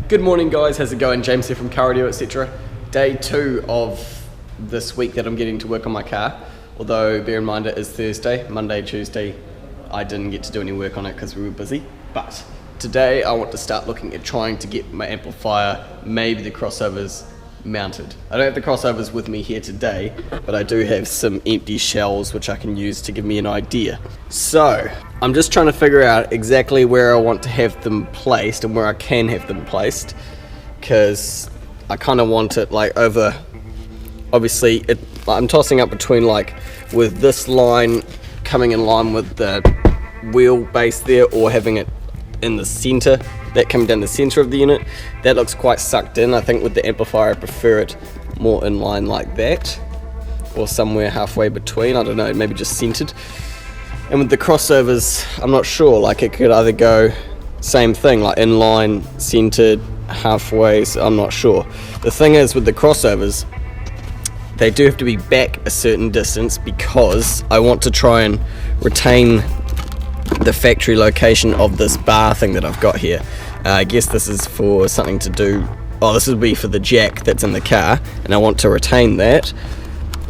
Good morning guys, how's it going? James here from Audio.etc. Day 2 of this week that I'm getting to work on my car. Although bear in mind it is Thursday, Monday, Tuesday I didn't get to do any work on it because we were busy. But today I want to start looking at trying to get my amplifier, maybe the crossovers, mounted. I don't have the crossovers with me here today, but I do have some empty shells which I can use to give me an idea. So I'm just trying to figure out exactly where I want to have them placed and where I can have them placed, because I kind of want it like over, obviously I'm tossing up between like with this line coming in line with the wheel base there, or having it in the center, that coming down the center of the unit. That looks quite sucked in. I think with the amplifier I prefer it more in line like that, or somewhere halfway between, I don't know, maybe just centered. And with the crossovers, I'm not sure, like it could either go same thing, like in line, centered, halfway, so I'm not sure. The thing is with the crossovers, they do have to be back a certain distance because I want to try and retain the factory location of this bar thing that I've got here. I guess this is for something to do, this would be for the jack that's in the car, and I want to retain that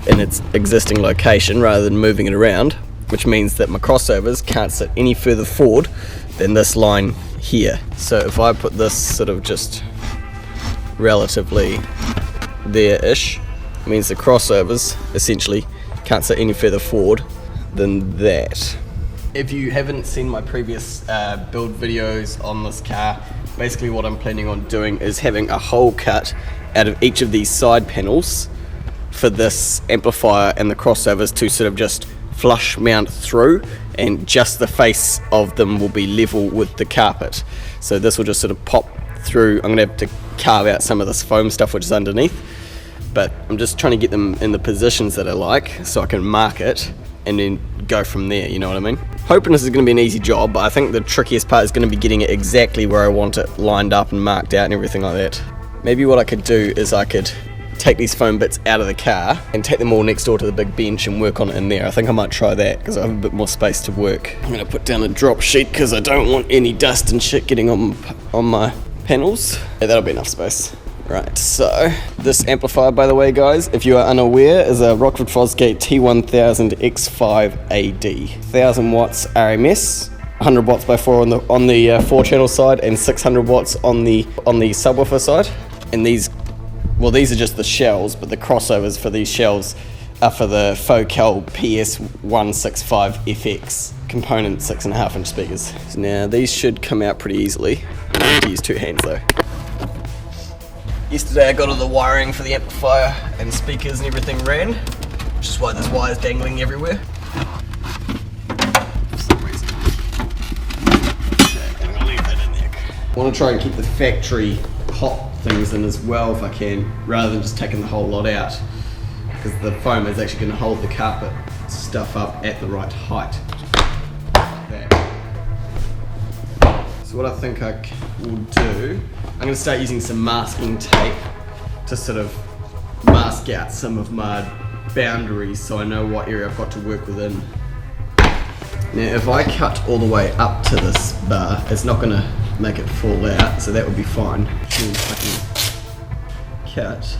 in its existing location rather than moving it around, which means that my crossovers can't sit any further forward than this line here. So if I put this sort of just relatively there-ish, it means the crossovers essentially can't sit any further forward than that. If you haven't seen my previous build videos on this car, basically what I'm planning on doing is having a hole cut out of each of these side panels for this amplifier and the crossovers to sort of just flush mount through, and just the face of them will be level with the carpet. So this will just sort of pop through. I'm going to have to carve out some of this foam stuff which is underneath, but I'm just trying to get them in the positions that I like so I can mark it and then go from there, you know what I mean? Hoping this is going to be an easy job, but I think the trickiest part is going to be getting it exactly where I want it lined up and marked out and everything like that. Maybe what I could do is I could take these foam bits out of the car and take them all next door to the big bench and work on it in there. I think I might try that because I have a bit more space to work. I'm going to put down a drop sheet because I don't want any dust and shit getting on my panels. Yeah, that'll be enough space. Right, so this amplifier, by the way guys, if you are unaware, is a Rockford Fosgate T1000X5AD. 1000 watts RMS, 100 watts by 4 on the 4-channel side, and 600 watts on the subwoofer side. And these are just the shells, but the crossovers for these shells are for the Focal PS165FX component 6.5 inch speakers. So now these should come out pretty easily. I have to use 2 hands though. Yesterday I got all the wiring for the amplifier and speakers and everything ran, which is why there's wires dangling everywhere. For some reason. Okay, I'm gonna leave that in there. I want to try and keep the factory hot things in as well if I can, rather than just taking the whole lot out, because the foam is actually going to hold the carpet stuff up at the right height. So what I think I will do, I'm going to start using some masking tape to sort of mask out some of my boundaries so I know what area I've got to work within. Now if I cut all the way up to this bar, it's not going to make it fall out, so that would be fine. If I can cut.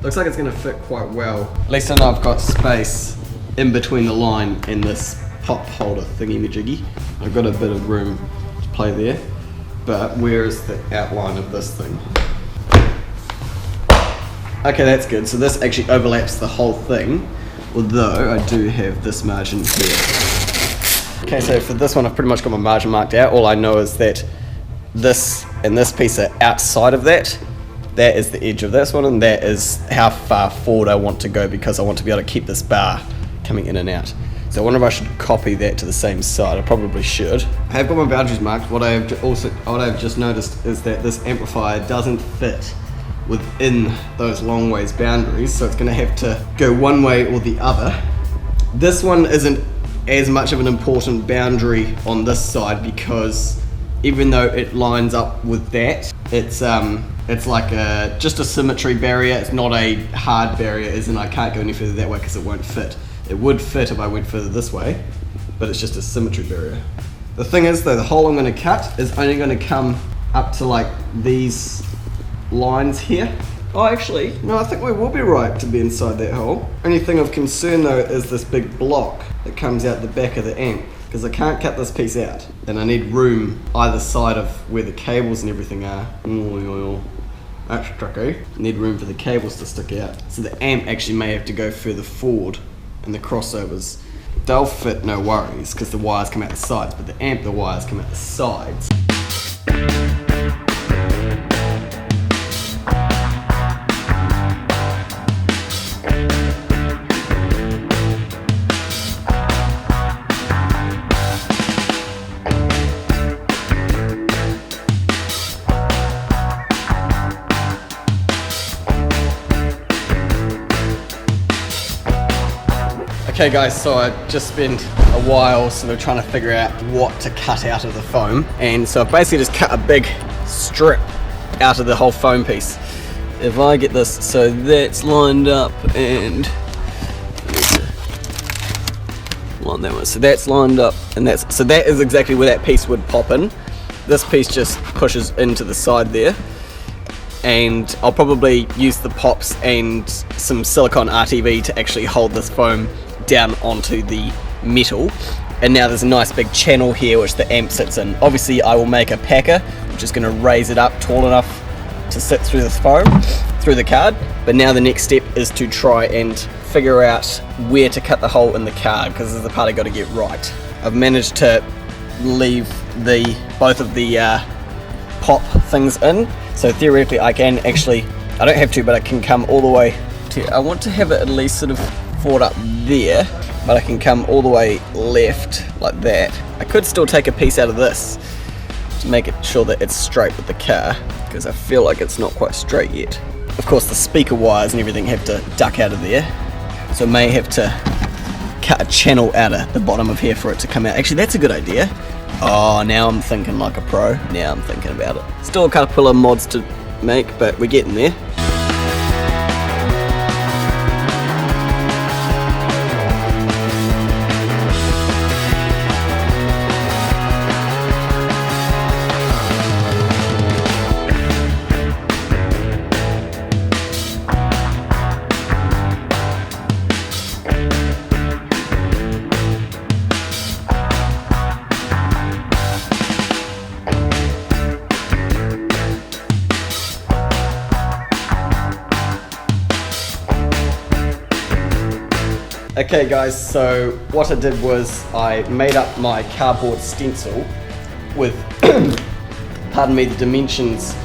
Looks like it's going to fit quite well. At least I know I've got space in between the line and this pop holder thingy-majiggy. I've got a bit of room to play there, but where is the outline of this thing? Okay, that's good. So this actually overlaps the whole thing, although I do have this margin here. Okay, so for this one I've pretty much got my margin marked out. All I know is that this and this piece are outside of that. That is the edge of this one, and that is how far forward I want to go, because I want to be able to keep this bar coming in and out. So I wonder if I should copy that to the same side. I probably should. I have got my boundaries marked. What I've just noticed is that this amplifier doesn't fit within those long ways boundaries, so it's going to have to go one way or the other. This one isn't as much of an important boundary on this side because even though it lines up with that, it's like just a symmetry barrier. It's not a hard barrier, as in I can't go any further that way because it won't fit. It would fit if I went further this way, but it's just a symmetry barrier. The thing is though, the hole I'm going to cut is only going to come up to like these lines here. Oh, actually, no, I think we will be right to be inside that hole. Only thing of concern though is this big block that comes out the back of the amp, because I can't cut this piece out, and I need room either side of where the cables and everything are. That's tricky. I need room for the cables to stick out. So the amp actually may have to go further forward, and the crossovers, they'll fit no worries because the wires come out the sides, but the amp, the wires come out the sides. Okay guys, so I just spent a while sort of trying to figure out what to cut out of the foam, and so I've basically just cut a big strip out of the whole foam piece. If I get this, so that's lined up, and line that one, so that's lined up, and so that is exactly where that piece would pop in. This piece just pushes into the side there, and I'll probably use the pops and some silicone RTV to actually hold this foam down onto the metal. And now there's a nice big channel here which the amp sits in. Obviously I will make a packer which is going to raise it up tall enough to sit through the foam, through the card. But now the next step is to try and figure out where to cut the hole in the card, because this is the part I've got to get right. I've managed to leave both of the pop things in, so theoretically I can actually, I don't have to, but I can come all the way to, I want to have it at least sort of forward up there, but I can come all the way left like that. I could still take a piece out of this to make it sure that it's straight with the car, because I feel like it's not quite straight yet. Of course the speaker wires and everything have to duck out of there, so I may have to cut a channel out of the bottom of here for it to come out. Actually that's a good idea. Oh, now I'm thinking like a pro. Now I'm thinking about it. Still a couple of mods to make, but we're getting there. Okay guys, so what I did was I made up my cardboard stencil with, pardon me, the dimensions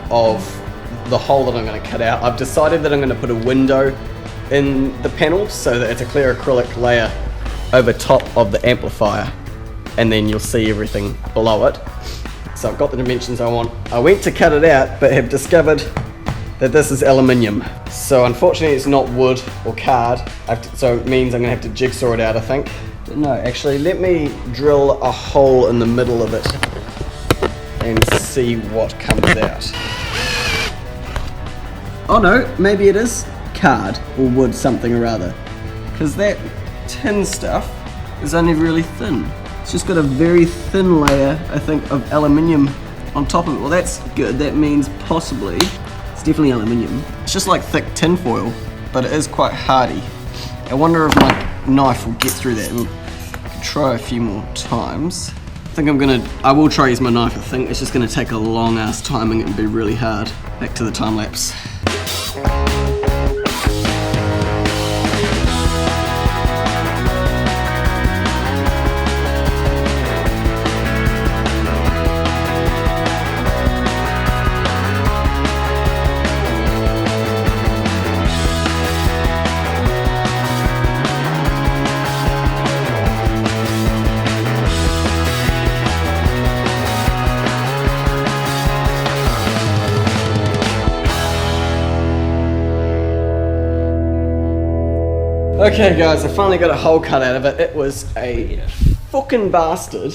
of the hole that I'm going to cut out. I've decided that I'm going to put a window in the panel so that it's a clear acrylic layer over top of the amplifier, and then you'll see everything below it. So I've got the dimensions I want. I went to cut it out but have discovered that this is aluminium. So unfortunately it's not wood or card, so it means I'm going to have to jigsaw it out I think. But no, actually let me drill a hole in the middle of it and see what comes out. Oh no, maybe it is card or wood something or other, because that tin stuff is only really thin. It's just got a very thin layer, I think, of aluminium on top of it. Well that's good, that means possibly definitely aluminium. It's just like thick tin foil, but it is quite hardy. I wonder if my knife will get through that. I can try a few more times. I will try use my knife. I think it's just gonna take a long ass timing and be really hard. Back to the time lapse. Okay guys, I finally got a hole cut out of it. It was a fucking bastard.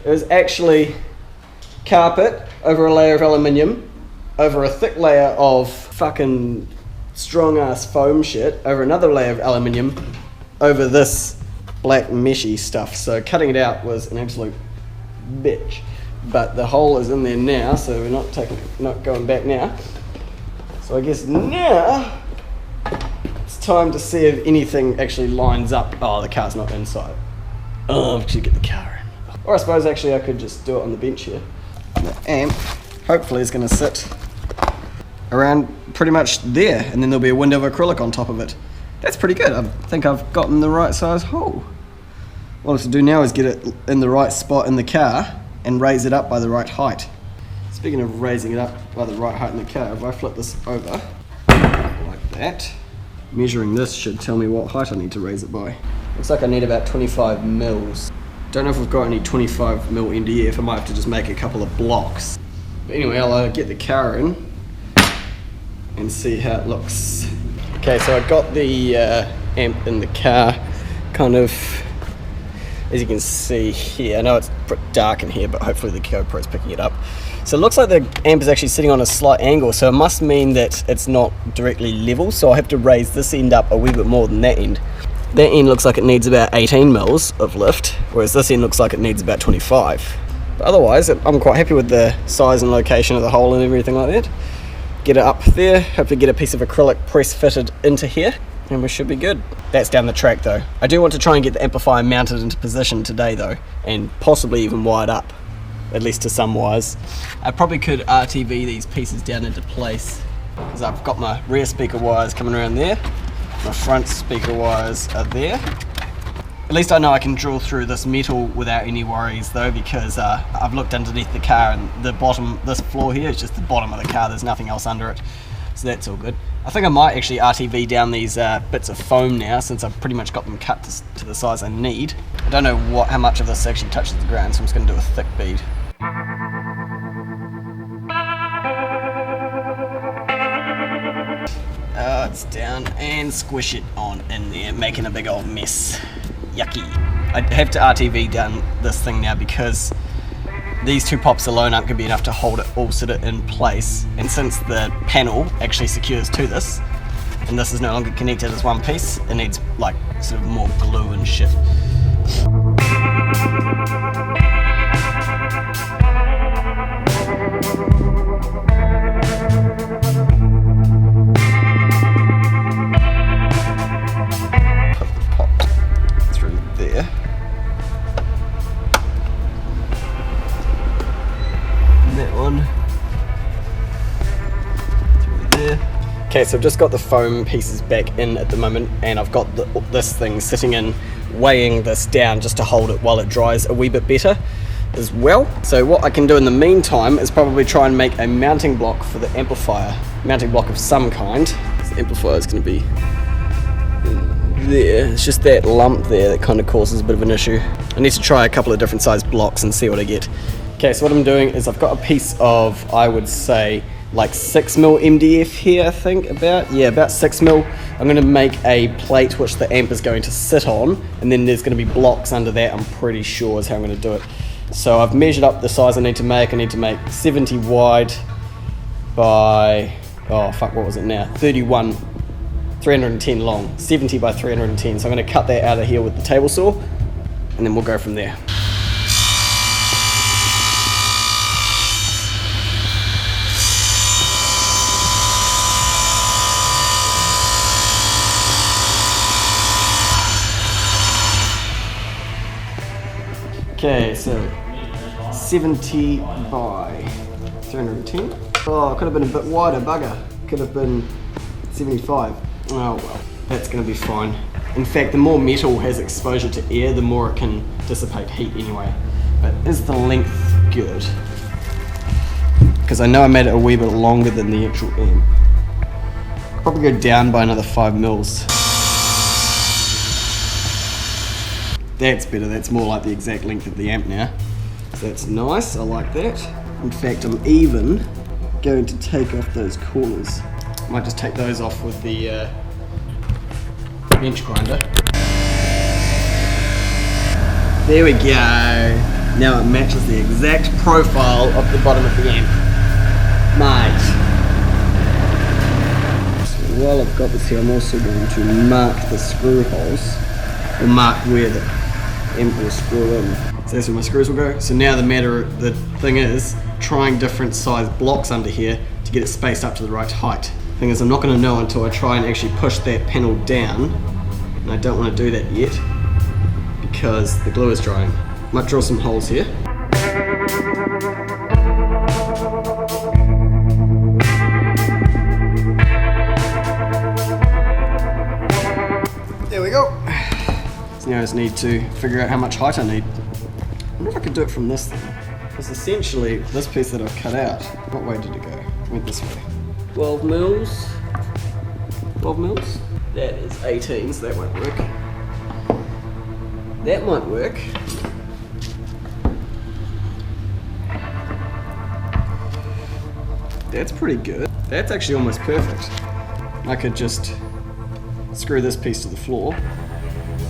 It was actually carpet over a layer of aluminium, over a thick layer of fucking strong ass foam shit, over another layer of aluminium, over this black meshy stuff. So cutting it out was an absolute bitch. But the hole is in there now, so we're not going back now. So I guess now it's time to see if anything actually lines up. Oh, the car's not inside. Oh, I should get the car in. Or I suppose actually I could just do it on the bench here. The amp hopefully is going to sit around pretty much there, and then there'll be a window of acrylic on top of it. That's pretty good. I think I've gotten the right size hole. What I have to do now is get it in the right spot in the car and raise it up by the right height. Speaking of raising it up by the right height in the car, if I flip this over like that, measuring this should tell me what height I need to raise it by. Looks like I need about 25 mils. Don't know if we've got any 25 mil MDF. I might have to just make a couple of blocks. But anyway, I'll get the car in and see how it looks. Okay, so I got the amp in the car, kind of, as you can see here. I know it's dark in here, but hopefully the GoPro is picking it up. So it looks like the amp is actually sitting on a slight angle, so it must mean that it's not directly level, so I have to raise this end up a wee bit more than that end. That end looks like it needs about 18 mils of lift, whereas this end looks like it needs about 25. But otherwise, I'm quite happy with the size and location of the hole and everything like that. Get it up there, hopefully get a piece of acrylic press fitted into here, and we should be good. That's down the track though. I do want to try and get the amplifier mounted into position today though, and possibly even wired up, at least to some wires. I probably could RTV these pieces down into place, because I've got my rear speaker wires coming around there, my front speaker wires are there. At least I know I can drill through this metal without any worries though, because I've looked underneath the car and the bottom, this floor here is just the bottom of the car, there's nothing else under it. So that's all good. I think I might actually RTV down these bits of foam now, since I've pretty much got them cut to the size I need. I don't know how much of this actually touches the ground, so I'm just going to do a thick bead. It's down, and squish it on in there, making a big old mess. Yucky. I have to RTV down this thing now because these two pops alone aren't going to be enough to hold it, all sit it in place. And since the panel actually secures to this, and this is no longer connected as one piece, it needs like sort of more glue and shit. Okay, so I've just got the foam pieces back in at the moment, and I've got this thing sitting in, weighing this down just to hold it while it dries a wee bit better as well. So what I can do in the meantime is probably try and make a mounting block for the amplifier, mounting block of some kind. This amplifier is going to be there. It's just that lump there that kind of causes a bit of an issue. I need to try a couple of different size blocks and see what I get. Okay, so what I'm doing is I've got a piece of, I would say, like 6mm MDF here, I think, about 6mm. I'm going to make a plate which the amp is going to sit on, and then there's going to be blocks under that, I'm pretty sure is how I'm going to do it. So I've measured up the size I need to make. I need to make 70 wide by, oh fuck, what was it now? 31, 310 long, 70 by 310. So I'm going to cut that out of here with the table saw, and then we'll go from there. Okay, so 70 by 310. Oh, could have been a bit wider, bugger. Could have been 75. Oh well, that's going to be fine. In fact, the more metal has exposure to air, the more it can dissipate heat anyway. But is the length good? Because I know I made it a wee bit longer than the actual amp. I'll probably go down by another 5 mils. That's better, that's more like the exact length of the amp now. So that's nice, I like that. In fact, I'm even going to take off those corners. I might just take those off with the bench grinder. There we go. Now it matches the exact profile of the bottom of the amp. Mate. So while I've got this here, I'm also going to mark the screw holes, or mark where the amp will screw in. So that's where my screws will go. So now the thing is, trying different size blocks under here to get it spaced up to the right height. Thing is, I'm not going to know until I try and actually push that panel down, and I don't want to do that yet because the glue is drying. Might drill some holes here. There we go. So now I just need to figure out how much height I need. I wonder if I could do it from this thing. Because essentially, this piece that I've cut out, what way did it go? It went this way. 12 mils. 12 mils? That is 18, so that won't work. That might work. That's pretty good. That's actually almost perfect. I could just screw this piece to the floor,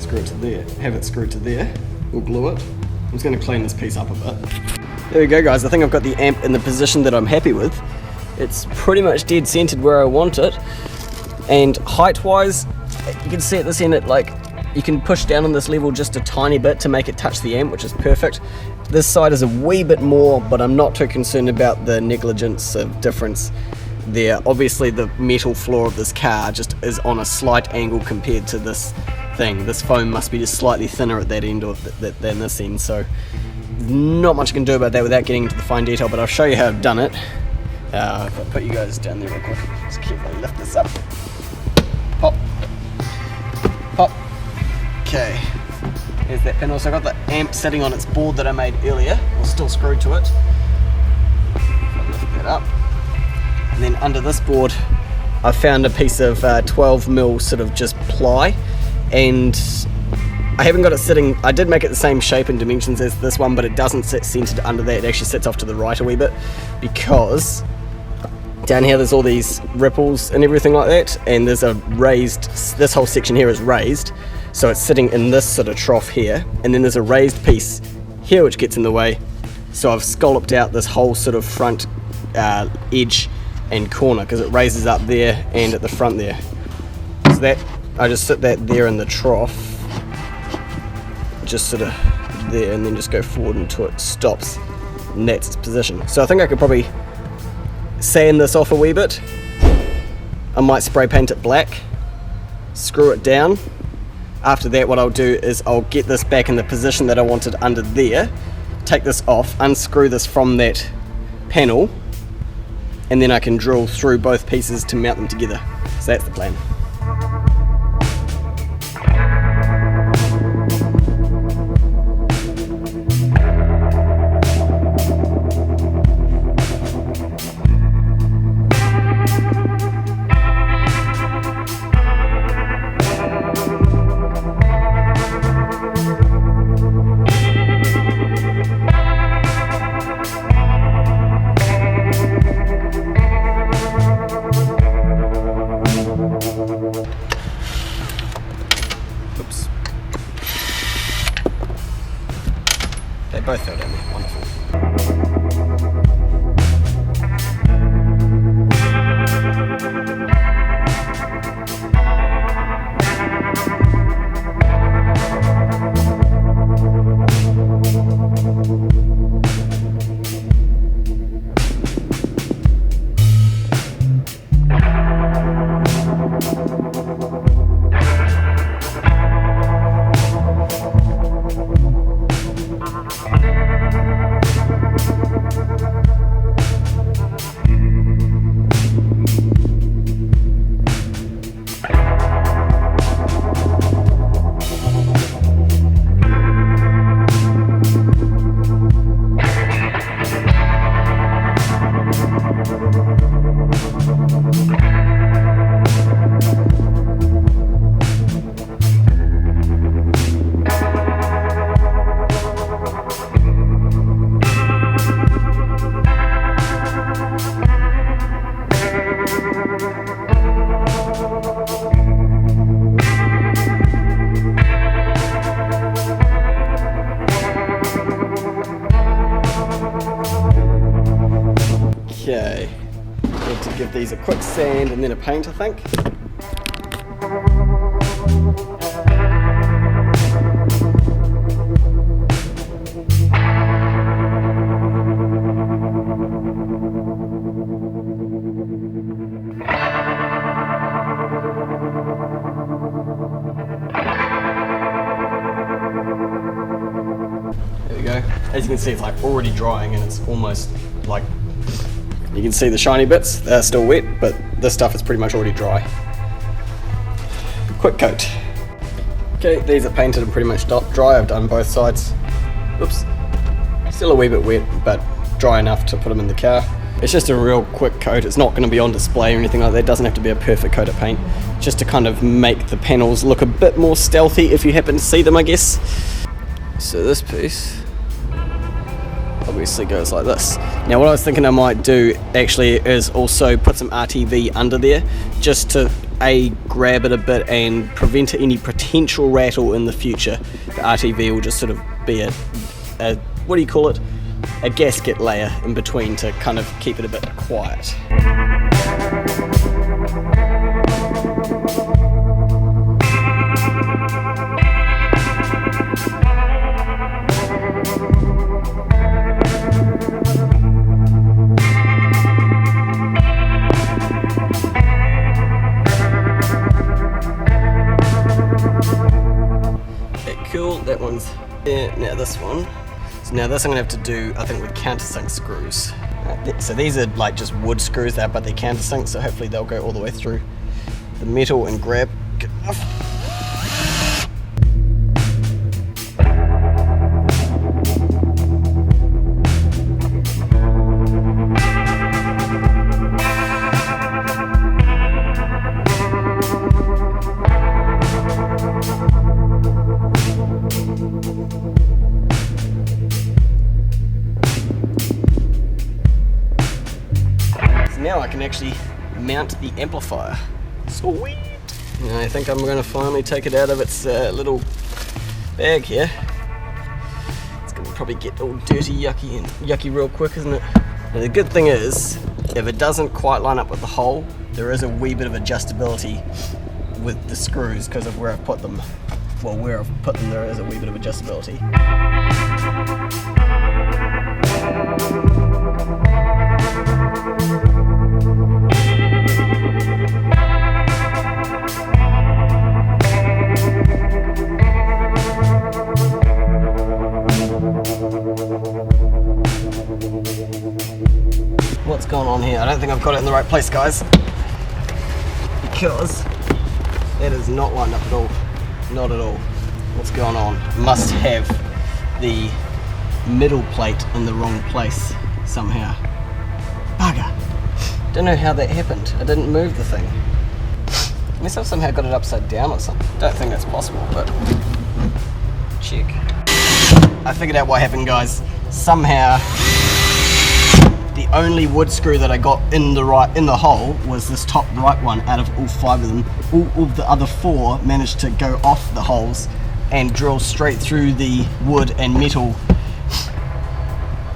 screw it to there, have it screwed to there, or glue it. I'm just going to clean this piece up a bit. There we go, guys. I think I've got the amp in the position that I'm happy with. It's pretty much dead centered where I want it. And height-wise, you can see at this end, you can push down on this level just a tiny bit to make it touch the amp, which is perfect. This side is a wee bit more, but I'm not too concerned about the negligence of difference there. Obviously, the metal floor of this car just is on a slight angle compared to this thing. This foam must be just slightly thinner at that end than this end, so not much I can do about that without getting into the fine detail, but I'll show you how I've done it. If I put you guys down there real quick, just carefully lift this up. Pop. Pop. Okay. Here's that panel. So I've got the amp sitting on its board that I made earlier, or still screwed to it. I'll lift that up. And then under this board, I found a piece of 12mm sort of just ply, and I haven't got it sitting. I did make it the same shape and dimensions as this one, but it doesn't sit centered under that. It actually sits off to the right a wee bit, because down here there's all these ripples and everything like that, and there's a raised, this whole section here is raised, so it's sitting in this sort of trough here, and then there's a raised piece here which gets in the way, so I've scalloped out this whole sort of front edge and corner, because it raises up there and at the front there. So that, I just sit that there in the trough, just sort of there, and then just go forward until it stops, and that's its position. So I think I could probably sand this off a wee bit. I might spray paint it black, screw it down. After that, what I'll do is I'll get this back in the position that I wanted under there, take this off, unscrew this from that panel, and then I can drill through both pieces to mount them together. So that's the plan. They both fell down there, wonderful. give these a quick sand and then a paint, I think. There we go. As you can see, it's like already drying and it's almost like, you can see the shiny bits, they're still wet, but this stuff is pretty much already dry. Quick coat. Okay, these are painted and pretty much dry. I've done both sides. Oops. Still a wee bit wet, but dry enough to put them in the car. It's just a real quick coat. It's not going to be on display or anything like that. It doesn't have to be a perfect coat of paint. Just to kind of make the panels look a bit more stealthy if you happen to see them, I guess. So this piece obviously goes like this. Now what I was thinking I might do actually is also put some RTV under there, just to grab it a bit and prevent any potential rattle in the future. The RTV will just sort of be a what do you call it? A gasket layer in between to kind of keep it a bit quiet. Cool, that one's there. Now this one. So now this I'm going to have to do, I think, with countersink screws. So these are like just wood screws there, but they're countersink, so hopefully they'll go all the way through the metal and grab good enough. Now I can actually mount the amplifier. Sweet! Now I think I'm going to finally take it out of its little bag here. It's going to probably get all dirty, yucky real quick, isn't it? Now the good thing is, if it doesn't quite line up with the hole, there is a wee bit of adjustability with the screws because of where I've put them. Well, where I've put them, there is a wee bit of adjustability. What's going on here? I don't think I've got it in the right place, guys, because it is not lined up at all. Not at all. What's going on? Must have the middle plate in the wrong place somehow. Bugger. Don't know how that happened. I didn't move the thing. Unless I've somehow got it upside down or something. Don't think that's possible, but check. I figured out what happened, guys. Somehow the only wood screw that I got in the hole was this top right one out of all 5 of them. All of the other 4 managed to go off the holes and drill straight through the wood and metal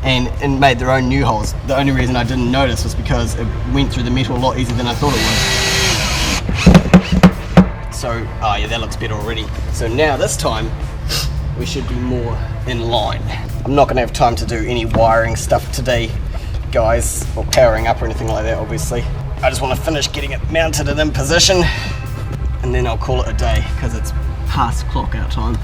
and made their own new holes. The only reason I didn't notice was because it went through the metal a lot easier than I thought it would. So, oh yeah, that looks better already. So now this time, we should be more in line. I'm not gonna have time to do any wiring stuff today, guys, or powering up or anything like that, obviously. I just want to finish getting it mounted and in position, and then I'll call it a day, because it's past clock out time.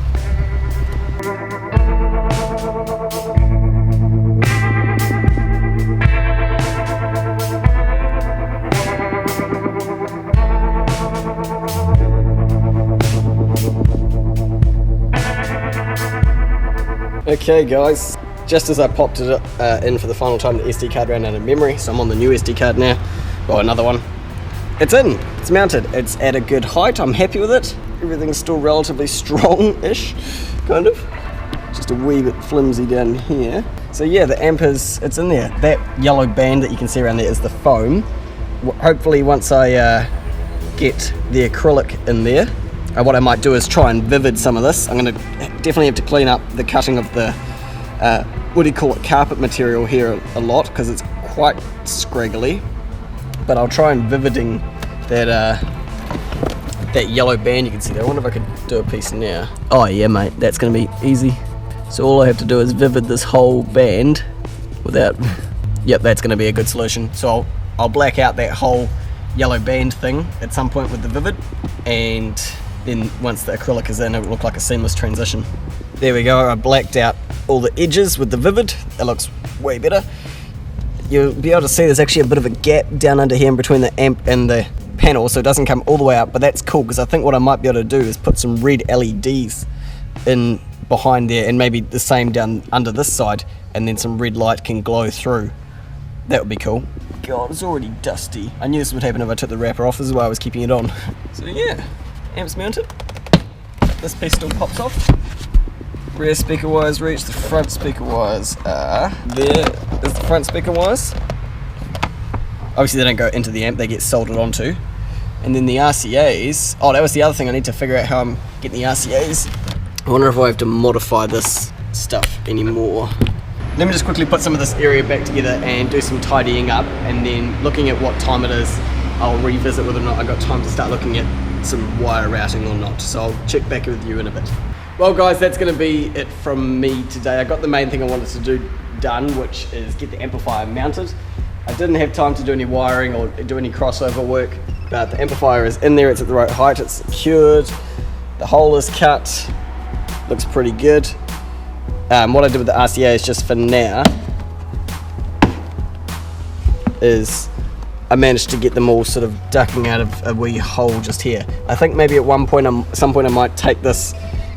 Okay guys, just as I popped it in for the final time, the SD card ran out of memory, so I'm on the new SD card now. Well, another one. It's in, it's mounted, it's at a good height, I'm happy with it. Everything's still relatively strong-ish, kind of. Just a wee bit flimsy down here. So yeah, the amp it's in there. That yellow band that you can see around there is the foam. Hopefully once I get the acrylic in there, what I might do is try and vivid some of this. I'm going to definitely have to clean up the cutting of the, what do you call it, carpet material here a lot, because it's quite scraggly. but I'll try and vividing that yellow band you can see there. I wonder if I could do a piece now. Oh yeah mate, that's gonna be easy. So all I have to do is vivid this whole band without, yep, that's gonna be a good solution. So I'll black out that whole yellow band thing at some point with the vivid, and then once the acrylic is in, it will look like a seamless transition. There we go, I blacked out all the edges with the vivid. It looks way better. You'll be able to see there's actually a bit of a gap down under here in between the amp and the panel, so it doesn't come all the way up, but that's cool because I think what I might be able to do is put some red LEDs in behind there, and maybe the same down under this side, and then some red light can glow through. That would be cool. God, it's already dusty. I knew this would happen if I took the wrapper off. This is why I was keeping it on. So yeah, amp's mounted. This piece still pops off. Rear speaker wires reach, the front speaker wires are there. Is the front speaker wires. Obviously they don't go into the amp, they get soldered onto. And then the RCAs, oh, that was the other thing, I need to figure out how I'm getting the RCAs. I wonder if I have to modify this stuff anymore. Let me just quickly put some of this area back together and do some tidying up, and then looking at what time it is, I'll revisit whether or not I got time to start looking at some wire routing or not. So I'll check back with you in a bit. Well guys, that's going to be it from me today. I got the main thing I wanted to do done, which is get the amplifier mounted. I didn't have time to do any wiring or do any crossover work, but the amplifier is in there, it's at the right height, it's secured, the hole is cut, looks pretty good. What I did with the RCA is just for now, is I managed to get them all sort of ducking out of a wee hole just here. I think maybe at some point I might take this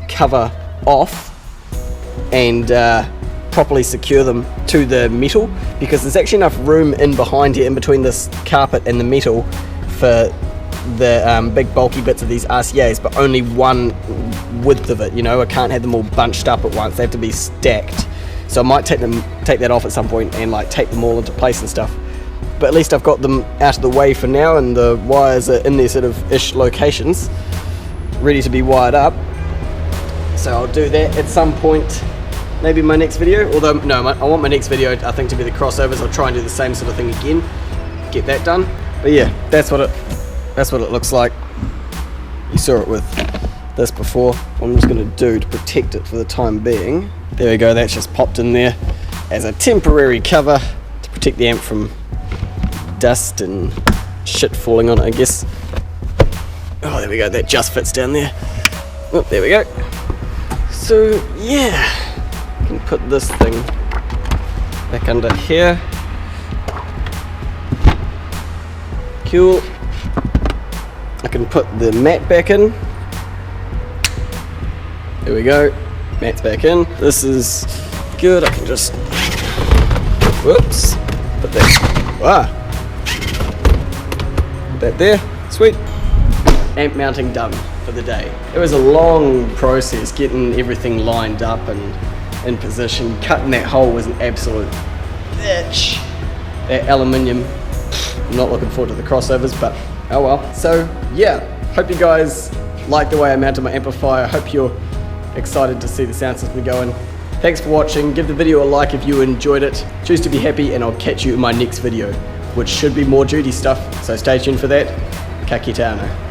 cover off and properly secure them to the metal, because there's actually enough room in behind here, in between this carpet and the metal, for the big bulky bits of these RCAs, but only one width of it, you know. I can't have them all bunched up at once, they have to be stacked. So I might take that off at some point and like tape them all into place and stuff. But at least I've got them out of the way for now, and the wires are in their sort of ish locations, ready to be wired up. So I'll do that at some point, maybe my next video, although no, I want my next video I think to be the crossovers. I'll try and do the same sort of thing again, get that done. But yeah, that's what it looks like. You saw it with this before. What I'm just going to do to protect it for the time being, there we go, that's just popped in there as a temporary cover to protect the amp from dust and shit falling on it, I guess. Oh, there we go, that just fits down there. Oh, there we go. So yeah, I can put this thing back under here. Cool. I can put the mat back in. There we go, mat's back in. This is good. I can just, whoops, put that, put that there, sweet. Amp mounting done for the day. It was a long process getting everything lined up and in position. Cutting that hole was an absolute bitch. That aluminium, I'm not looking forward to the crossovers, but oh well. So yeah, hope you guys like the way I mounted my amplifier. Hope you're excited to see the sound system going. Thanks for watching. Give the video a like if you enjoyed it. Choose to be happy, and I'll catch you in my next video, which should be more Judy stuff, so stay tuned for that. Ka kite anō.